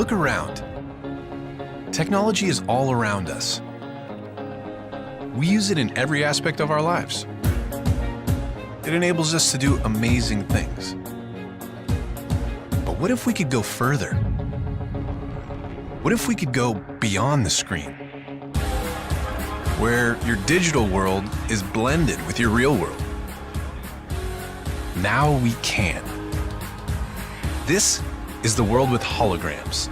Look around. Technology is all around us. We use it in every aspect of our lives. It enables us to do amazing things. But what if we could go further? What if we could go beyond the screen? Where your digital world is blended with your real world. Now we can. This is the world with holograms.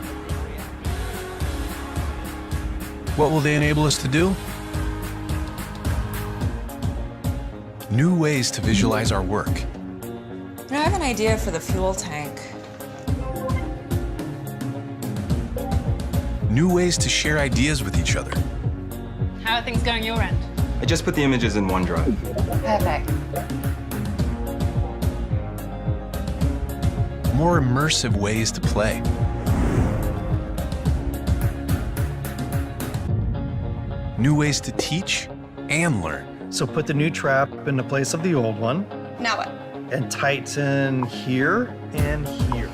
What will they enable us to do? New ways to visualize our work. I have an idea for the fuel tank. New ways to share ideas with each other. How are things going your end? I just put the images in OneDrive. Perfect. More immersive ways to play. New ways to teach and learn. So put the new trap in the place of the old one. Now what? And tighten here and here.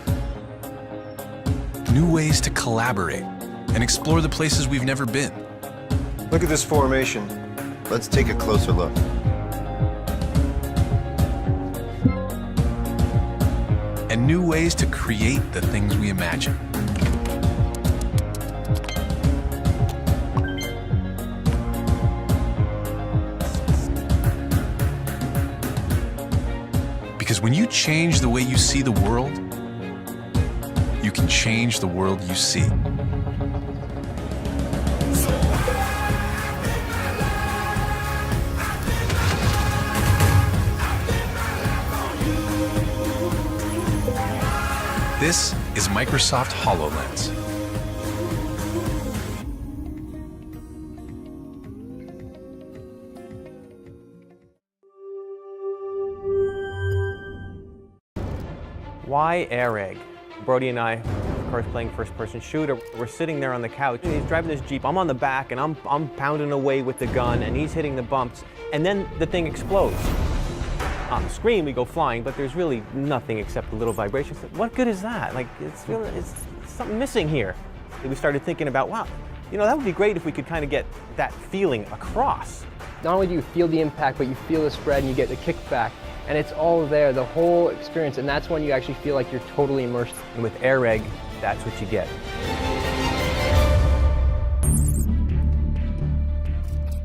New ways to collaborate and explore the places we've never been. Look at this formation. Let's take a closer look. And new ways to create the things we imagine. Because when you change the way you see the world, you can change the world you see. This is Microsoft HoloLens. Why air egg? Brody and I, of course, playing first-person shooter, we're sitting there on the couch, and he's driving this Jeep. I'm on the back, and I'm pounding away with the gun, and he's hitting the bumps, and then the thing explodes. On the screen, we go flying, but there's really nothing except a little vibration. So what good is that? Like, it's something missing here. And we started thinking about, wow, you know, that would be great if we could kind of get that feeling across. Not only do you feel the impact, but you feel the spread and you get the kickback. And it's all there, the whole experience, and that's when you actually feel like you're totally immersed. And with air egg, that's what you get.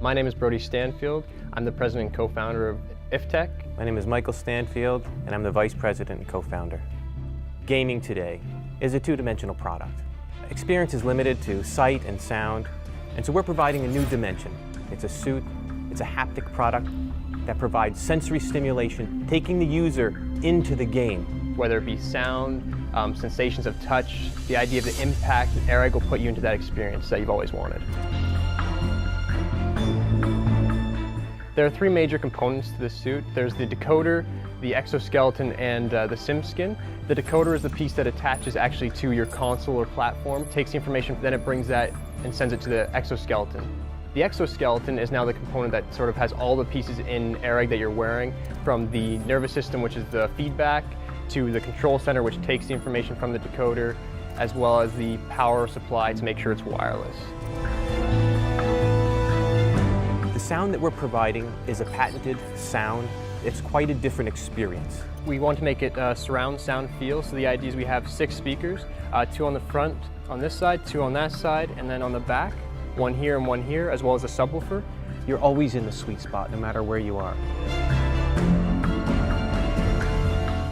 My name is Brody Stanfield. I'm the president and co-founder of IFTech. My name is Michael Stanfield, and I'm the vice president and co-founder. Gaming today is a two-dimensional product. Experience is limited to sight and sound, and so we're providing a new dimension. It's a suit, it's a haptic product that provides sensory stimulation, taking the user into the game. Whether it be sound, sensations of touch, the idea of the impact, air egg will put you into that experience that you've always wanted. There are three major components to this suit. There's the decoder, the exoskeleton, and the sim skin. The decoder is the piece that attaches actually to your console or platform, takes the information, then it brings that and sends it to the exoskeleton. The exoskeleton is now the component that sort of has all the pieces in air egg that you're wearing, from the nervous system, which is the feedback, to the control center, which takes the information from the decoder, as well as the power supply to make sure it's wireless. The sound that we're providing is a patented sound. It's quite a different experience. We want to make it surround sound feel, so the idea is we have 6 speakers, 2 on the front on this side, 2 on that side, and then on the back, 1 here and 1 here, as well as a subwoofer. You're always in the sweet spot, no matter where you are.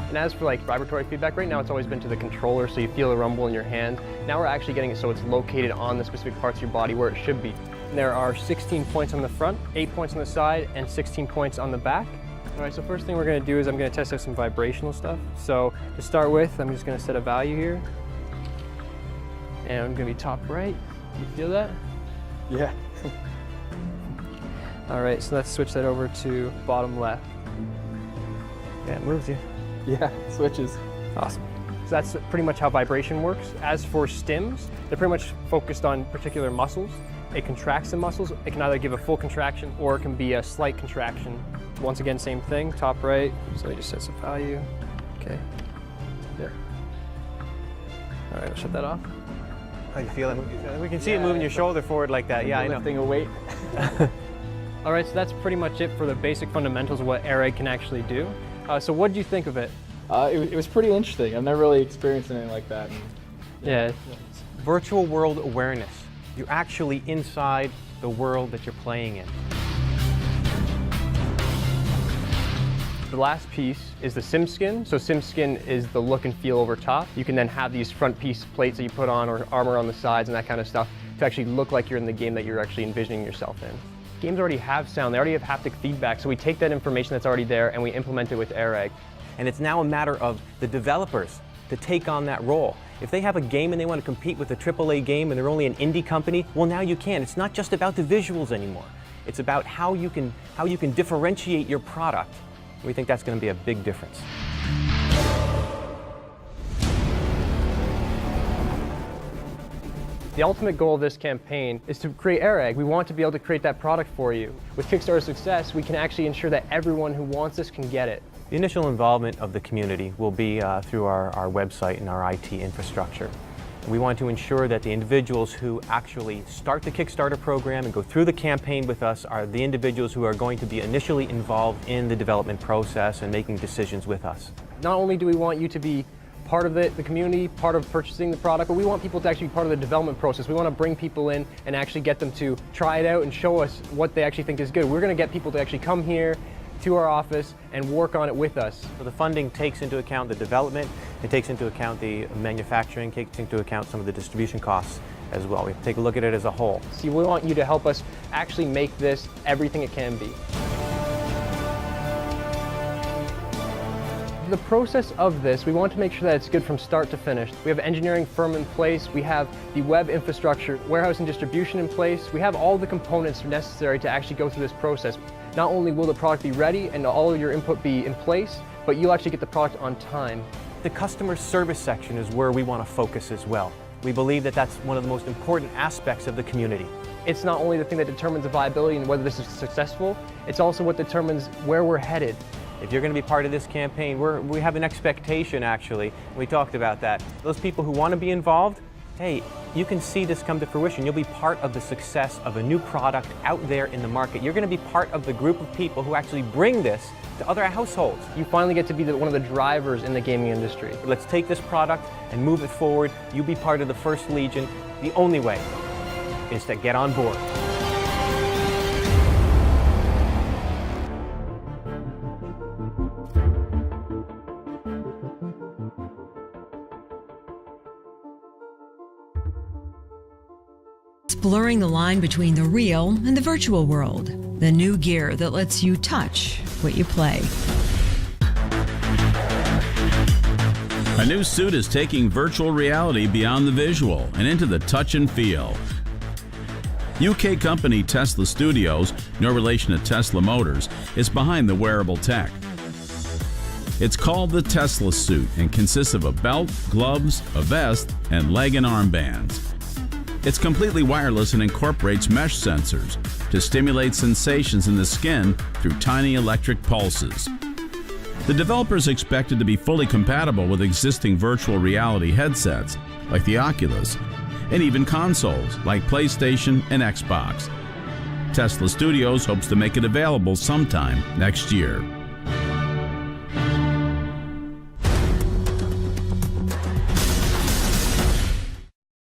And as for like vibratory feedback, right now it's always been to the controller, so you feel the rumble in your hand. Now we're actually getting it so it's located on the specific parts of your body where it should be. There are 16 points on the front, 8 points on the side, and 16 points on the back. All right, so first thing we're gonna do is I'm gonna test out some vibrational stuff. So to start with, I'm just gonna set a value here. And I'm gonna be top right. You feel that? Yeah. All right, so let's switch that over to bottom left. Yeah, it moves you. Yeah, switches. Awesome. So that's pretty much how vibration works. As for stims, they're pretty much focused on particular muscles. It contracts the muscles. It can either give a full contraction or it can be a slight contraction. Once again, same thing, top right. So we just set some value. Okay. There. All right, I'll shut that off. Oh, you feel it? We can see it moving your shoulder forward like that. Yeah, I know. Lifting a weight. All right, so that's pretty much it for the basic fundamentals of what AirEgg can actually do. So what did you think of it? It was pretty interesting. I've never really experienced anything like that. Yeah. Virtual world awareness. You're actually inside the world that you're playing in. The last piece is the sim skin. So sim skin is the look and feel over top. You can then have these front piece plates that you put on or armor on the sides and that kind of stuff to actually look like you're in the game that you're actually envisioning yourself in. Games already have sound, they already have haptic feedback, so we take that information that's already there and we implement it with AirEgg. And it's now a matter of the developers to take on that role. If they have a game and they want to compete with a AAA game and they're only an indie company, well now you can. It's not just about the visuals anymore. It's about how you can differentiate your product. We think that's going to be a big difference. The ultimate goal of this campaign is to create AirEgg. We want to be able to create that product for you. With Kickstarter success, we can actually ensure that everyone who wants this can get it. The initial involvement of the community will be through our website and our IT infrastructure. We want to ensure that the individuals who actually start the Kickstarter program and go through the campaign with us are the individuals who are going to be initially involved in the development process and making decisions with us. Not only do we want you to be part of the community, part of purchasing the product, but we want people to actually be part of the development process. We want to bring people in and actually get them to try it out and show us what they actually think is good. We're going to get people to actually come here to our office and work on it with us. So the funding takes into account the development, it takes into account the manufacturing, takes into account some of the distribution costs as well. We take a look at it as a whole. See, we want you to help us actually make this everything it can be. The process of this, we want to make sure that it's good from start to finish. We have an engineering firm in place, we have the web infrastructure, warehouse and distribution in place. We have all the components necessary to actually go through this process. Not only will the product be ready and all of your input be in place, but you'll actually get the product on time. The customer service section is where we want to focus as well. We believe that that's one of the most important aspects of the community. It's not only the thing that determines the viability and whether this is successful, it's also what determines where we're headed. If you're going to be part of this campaign, we have an expectation actually. We talked about that. Those people who want to be involved, hey, you can see this come to fruition. You'll be part of the success of a new product out there in the market. You're going to be part of the group of people who actually bring this to other households. You finally get to be one of the drivers in the gaming industry. Let's take this product and move it forward. You be part of the First Legion. The only way is to get on board. Blurring the line between the real and the virtual world. The new gear that lets you touch what you play. A new suit is taking virtual reality beyond the visual and into the touch and feel. UK company Tesla Studios, no relation to Tesla Motors, is behind the wearable tech. It's called the Tesla suit and consists of a belt, gloves, a vest, and leg and arm bands. It's completely wireless and incorporates mesh sensors to stimulate sensations in the skin through tiny electric pulses. The developer is expected to be fully compatible with existing virtual reality headsets like the Oculus, and even consoles like PlayStation and Xbox. Tesla Studios hopes to make it available sometime next year.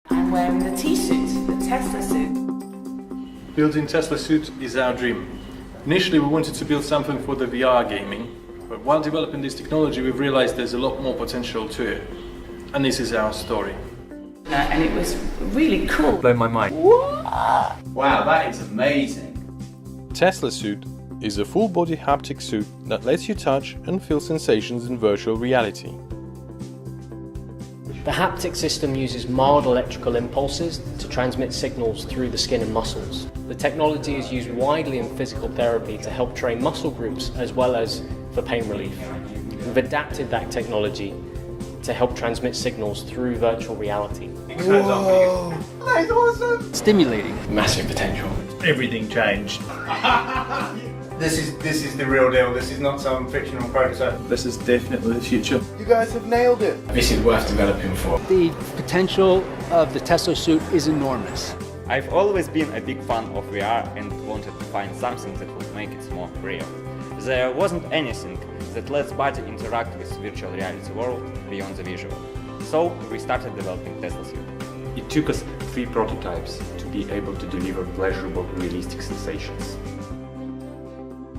I'm wearing the T-suit, the Tesla suit. Building Tesla suit is our dream. Initially we wanted to build something for the VR gaming, but while developing this technology we've realized there's a lot more potential to it. And this is our story. And it was really cool. Blown my mind. Wow, that is amazing. Tesla suit is a full-body haptic suit that lets you touch and feel sensations in virtual reality. The haptic system uses mild electrical impulses to transmit signals through the skin and muscles. The technology is used widely in physical therapy to help train muscle groups as well as for pain relief. We've adapted that technology to help transmit signals through virtual reality. Whoa! That's awesome! Stimulating. Massive potential. Everything changed. This is the real deal. This is not some fictional prototype. This is definitely the future. You guys have nailed it. This is worth developing for. The potential of the Tesla suit is enormous. I've always been a big fan of VR and wanted to find something that would make it more real. There wasn't anything that lets body interact with virtual reality world beyond the visual. So we started developing Tesla suit. It took us 3 prototypes to be able to deliver pleasurable, realistic sensations.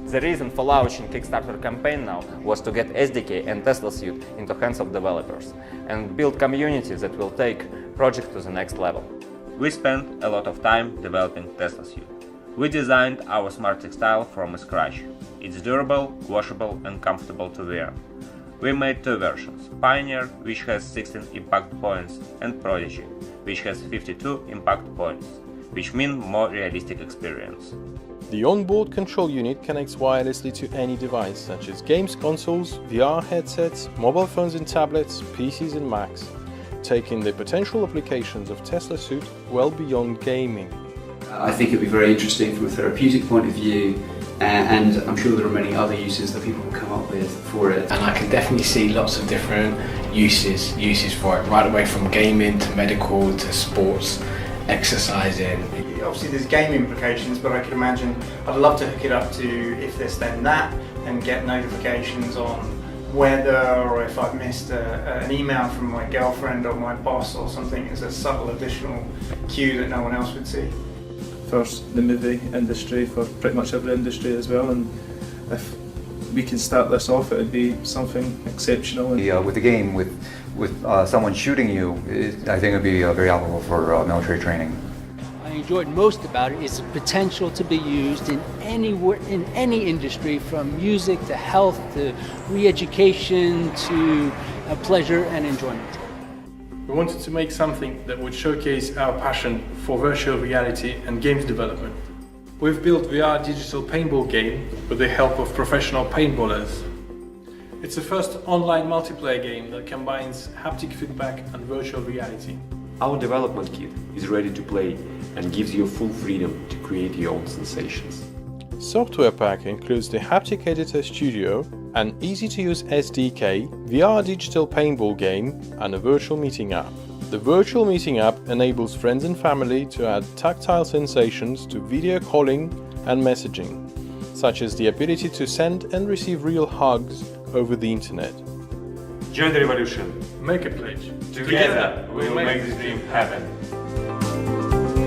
The reason for launching Kickstarter campaign now was to get SDK and Tesla suit into hands of developers and build community that will take project to the next level. We spent a lot of time developing Tesla suit. We designed our smart textile from scratch. It's durable, washable and comfortable to wear. We made 2 versions, Pioneer, which has 16 impact points, and Prodigy, which has 52 impact points, which mean more realistic experience. The onboard control unit connects wirelessly to any device, such as games consoles, VR headsets, mobile phones and tablets, PCs and Macs, taking the potential applications of Tesla suit well beyond gaming. I think it'd be very interesting from a therapeutic point of view, and I'm sure there are many other uses that people will come up with for it. And I can definitely see lots of different uses for it, right away from gaming to medical to sports, exercising. Obviously there's game implications, but I could imagine I'd love to hook it up to if this then that and get notifications on weather, or if I've missed an email from my girlfriend or my boss or something as a subtle additional cue that no one else would see. For the movie industry, for pretty much every industry as well, and if we can start this off, it would be something exceptional. With the game, with someone shooting you, I think it would be very helpful for military training. I enjoyed most about it is the potential to be used in any industry, from music to health to re-education to pleasure and enjoyment. We wanted to make something that would showcase our passion for virtual reality and games development. We've built VR digital paintball game with the help of professional paintballers. It's the first online multiplayer game that combines haptic feedback and virtual reality. Our development kit is ready to play and gives you full freedom to create your own sensations. Software pack includes the Haptic Editor Studio, an easy-to-use SDK, VR digital paintball game, and a virtual meeting app. The virtual meeting app enables friends and family to add tactile sensations to video calling and messaging, such as the ability to send and receive real hugs over the internet. Join the revolution. Make a pledge. Together, we'll make this dream happen.